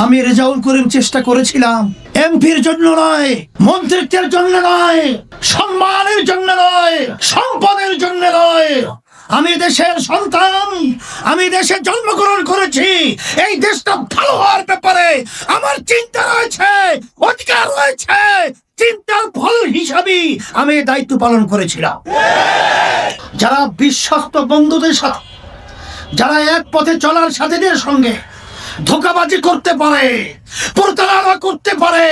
আমি রেজাউল করিম চেষ্টা করেছিলাম এমপির জন্য নয়, মন্ত্রিত্বের জন্য নয়, সম্মানের জন্য নয়, সম্পদের জন্য নয়। আমি দেশের সন্তান, আমি দেশে জন্মগ্রহণ করেছি। এই দেশটা ভালো হওয়ার ব্যাপারে আমার চিন্তা রয়েছে, অধিকার রয়েছে। চিন্তার ফল হিসাবে আমি দায়িত্ব পালন করেছিলাম। যারা বিশ্বস্ত বন্ধুদের সাথে, যারা এক পথে চলার সাথীদের সঙ্গে ধোঁকাবাজি করতে পারে, প্রতারণা করতে পারে,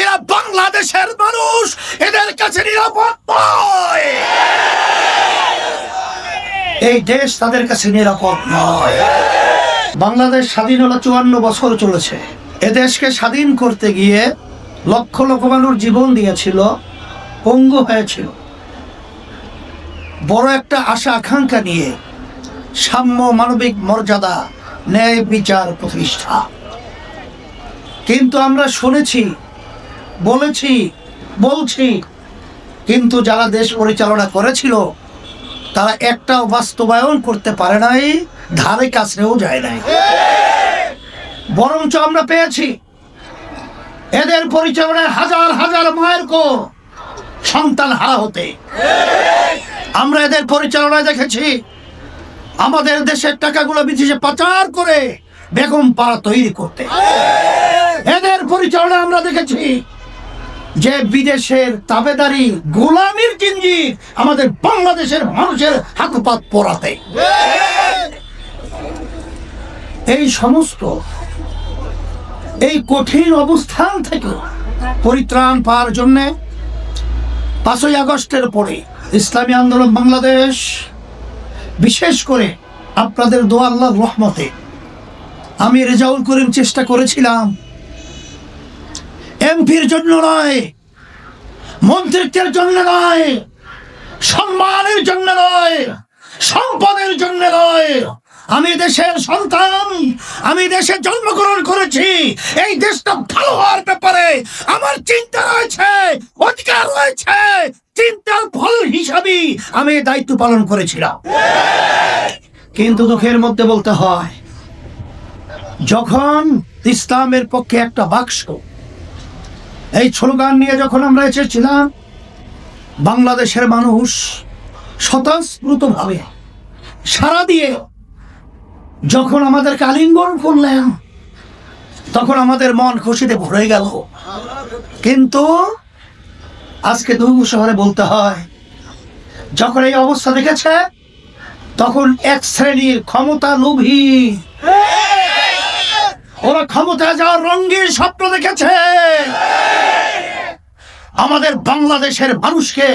এরা বাংলাদেশের মানুষ, এদের কাছে নিরাপদ নয়। এই দেশ তাদের কাছে নিরাপদ নয়। বাংলাদেশ স্বাধীন হলো 54 বছর চলেছে। এ দেশকে স্বাধীন করতে গিয়ে লক্ষ লক্ষ মানুষ জীবন দিয়েছিল, পঙ্গু হয়েছিল। বড় একটা আশা আকাঙ্ক্ষা নিয়ে সাম্য, মানবিক মর্যাদা, ন্যায় বিচার প্রতিষ্ঠা। কিন্তু আমরা শুনেছি, বলছি, কিন্তু যারা দেশ পরিচালনা করেছিল তারা একটাও বাস্তবায়ন করতে পারে নাই, ধারে কাছেও যায় নাই। বরঞ্চ আমরা পেয়েছি এদের পরিচালনায় হাজার হাজার মায়ের সন্তান হারা হতে। আমরা এদের পরিচালনায় দেখেছি আমাদের দেশের টাকাগুলো বিদেশে পাচার করে বেগম পাড়া তৈরি করতে। এদের পরিচালনায় আমরা দেখেছি যে বিদেশের তাবেদারি, গোলামির জিঞ্জির আমাদের বাংলাদেশের মানুষের হাত পা পরাতে। এই সমস্ত এই কঠিন অবস্থান থেকে পরিত্রাণ পাওয়ার জন্য 5ই আগস্টের পরে ইসলামী আন্দোলন বাংলাদেশ, বিশেষ করে আপনাদের দোয়া, আল্লাহর রহমতে আমি রেজাউল করিম চেষ্টা করেছিলাম এমপির জন্য নয়, মন্ত্রিত্বের জন্য নয়, সম্মানের জন্য নয়, সম্পদের জন্য নয়। আমি দেশের সন্তান, আমি দেশে জন্মগ্রহণ করেছি। এই দেশটা ভালো হওয়ার ব্যাপারে আমার চিন্তা রয়েছে, অধিকার রয়েছে। চিন্তার ফল হিসাবে আমি দায়িত্ব পালন করেছিলাম। কিন্তু দুঃখের মধ্যে বলতে হয়, যখন ইসলামের পক্ষে একটা বাক্স, এই স্লোগান নিয়ে যখন আমরা এসেছিলাম, বাংলাদেশের মানুষ স্বতঃস্ফূর্তভাবে সাড়া দিয়ে যখন আমাদেরকে আলিঙ্গন করলেন, তখন আমাদের মন খুশিতে ভরে গেল। কিন্তু আজকে দুর্গ শহরে বলতে হয়, যখন এই অবস্থা দেখেছে, তখন এক শ্রেণীর ক্ষমতা লোভী, ওরা ক্ষমতায় যাওয়ার রঙিন স্বপ্ন দেখেছে। আমাদের বাংলাদেশের মানুষকে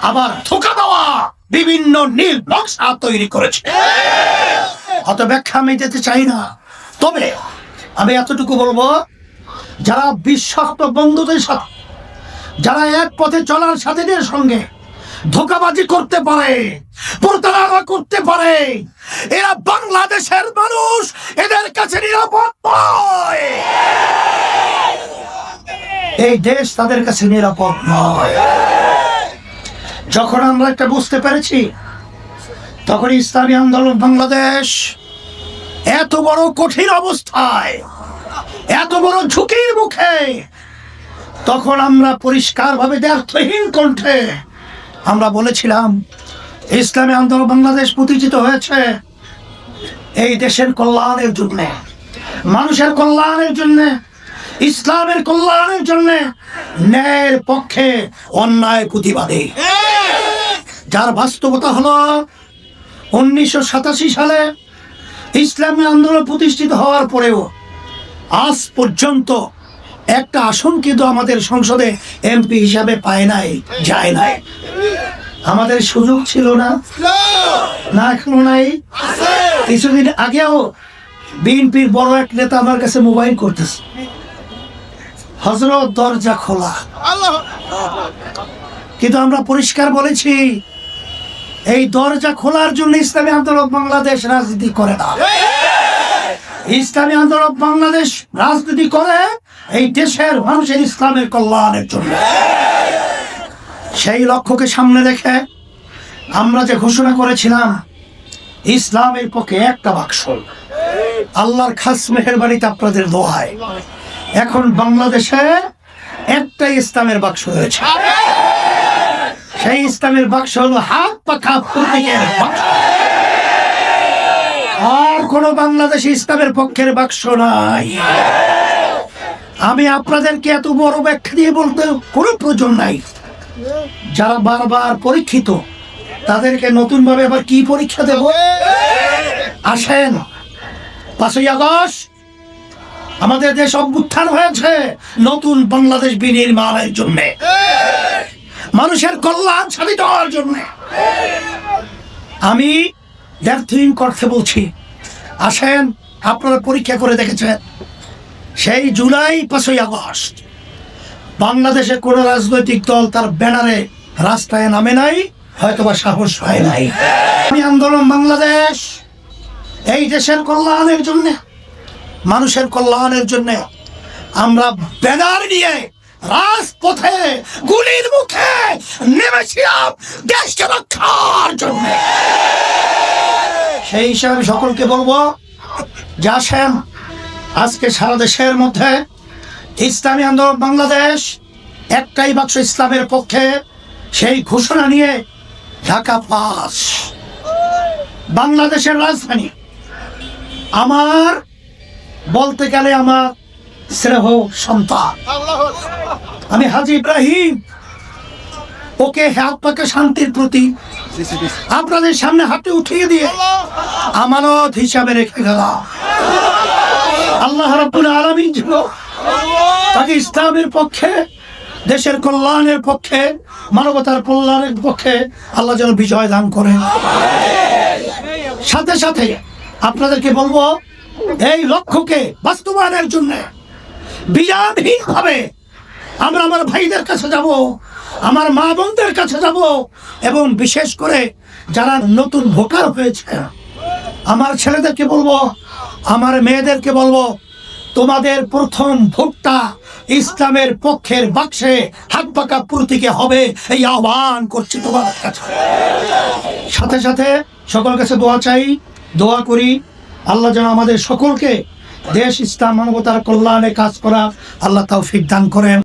আবার ধোঁকা দেওয়া বিভিন্ন নীল নকশা তৈরি করেছে। অত ব্যাখ্যা আমি দিতে চাই না, তবে আমি এতটুকু বলবো, যারা বিশ্বস্ত বন্ধুদের সাথে, যারা এক পথে চলার সাথীদের সঙ্গে ধোঁকাবাজি করতে পারে, প্রতারণা করতে পারে, এরা বাংলাদেশের মানুষ, এদের কাছে নিরাপদ নয়। এই দেশ তাদের কাছে নিরাপদ নয়। যখন আমরা একটা বুঝতে পেরেছি, তখন ইসলামী আন্দোলন বাংলাদেশ এত বড় কঠিন অবস্থায়, এত বড় ঝুঁকির মুখে, তখন আমরা পরিষ্কারভাবে দ্ব্যর্থহীন কণ্ঠে আমরা বলেছিলাম, ইসলামী আন্দোলন বাংলাদেশ প্রতিষ্ঠিত হয়েছে এই দেশের কল্যাণের জন্য, মানুষের কল্যাণের জন্য, ইসলামের কল্যাণের জন্য, ন্যায়ের পক্ষে, অন্যায় প্রতিবাদে। যার বাস্তবতা হলো 1987 সালে ইসলামী আন্দোলন প্রতিষ্ঠিত হওয়ার পরেও আজ পর্যন্ত একটা আসন কিন্তু আমাদের সংসদে এমপি হিসাবে পায় নাই, যায় নাই। আমাদের সুযোগ ছিল না, না এখনো নাই। কিছুদিন আগেও বিএনপির বড় এক নেতা আমার কাছে মোবাইল করতেছে, হযরত দরজা খোলা। কিন্তু আমরা পরিষ্কার বলেছি, এই দরজা খোলার জন্য ইসলামী আন্দোলন বাংলাদেশ রাজনীতি করে না। ইসলামী আন্দোলন বাংলাদেশ রাজনীতি করে এই দেশের মানুষের ইসলামের কল্যাণের জন্য। সেই লক্ষ্যকে সামনে রেখে আমরা যে ঘোষণা করেছিলাম, ইসলামের পক্ষে একটা বাক্স, আল্লাহর খাস মেহেরবানিতে আপনাদের দোয়ায় এখন বাংলাদেশে একটাই ইসলামের বাক্স রয়েছে। সেই ইসলামের বাক্স হলো হাত পাখা প্রতীকের বাক্স। আর কোন বাংলাদেশে ইসলামের পক্ষের বাক্স নাই। আমি আপনাদেরকে এত বড় ব্যাখ্যা দিয়ে বলতে কোনো প্রয়োজন নাই। যারা বারবার পরীক্ষিত তাদেরকে নতুন ভাবে আবার কি পরীক্ষা দেব? আসেন, 5ই আগস্ট আমাদের দেশ অভ্যুত্থান হয়েছে নতুন বাংলাদেশ বিনির্মাণের জন্য, মানুষের কল্যাণ সাধিত হওয়ার জন্য। আমি দ্যার্থহীন করতে বলছি, আসেন আপনারা পরীক্ষা করে দেখেছেন সেই জুলাই 5ই আগস্ট বাংলাদেশে কোন রাজনৈতিক দল তার ব্যানারে রাস্তায় নামে নাই, হয়তোবা সাহস হয় নাই। আমি আন্দোলন বাংলাদেশ এই দেশের কল্যাণের জন্য, মানুষের কল্যাণের জন্য আমরা ব্যানার নিয়ে রাজপথে গুলির মুখে নেমেছিলাম দেশকে রক্ষার জন্য। সেই হিসাবে সকলকে বলবো যে আসেন, আজকে সারা দেশের মধ্যে ইসলামী আন্দোলন বাংলাদেশ একটাই বাক্স ইসলামের পক্ষে, সেই ঘোষণা নিয়ে ঢাকা 5 বাংলাদেশের রাজধানী। আমার বলতে গেলে আমার স্নেহ সন্তান, আমি হাজী ইব্রাহিম ওকে হাত পাকে শান্তির প্রতি আপনাদের সামনে হাতে উঠিয়ে দিয়ে আমানত হিসাবে রেখে গেলাম। আল্লাহ রাব্বুল আলামিন যেন তাকে ইসলামের পক্ষে, দেশের কল্যাণের পক্ষে, মানবতার কল্যাণের পক্ষে আল্লাহ যেন বিজয় দান করেন। সাথে সাথে আপনাদেরকে বলবো এই লক্ষ্যকে বাস্তবায়নের জন্য বিরামহীনভাবে আমরা আমার ভাইদের কাছে যাব, আমার মা বোনদের কাছে যাব, এবং বিশেষ করে যারা নতুন ভোটার হয়েছে আমার ছেলেদেরকে বলবো, আমার মেয়েদেরকে বলবো, তোমাদের প্রথম ভোটটা ইসলামের পক্ষের বাক্সে হাত পাকা প্রতীকে হবে, এই আহ্বান করছি তোমাদের কাছে। সাথে সাথে সকল কাছে দোয়া চাই, দোয়া করি আল্লাহ যেন আমাদের সকলকে দেশ ইসলাম মানবতার কল্যাণে কাজ করা আল্লাহ তৌফিক দান করেন।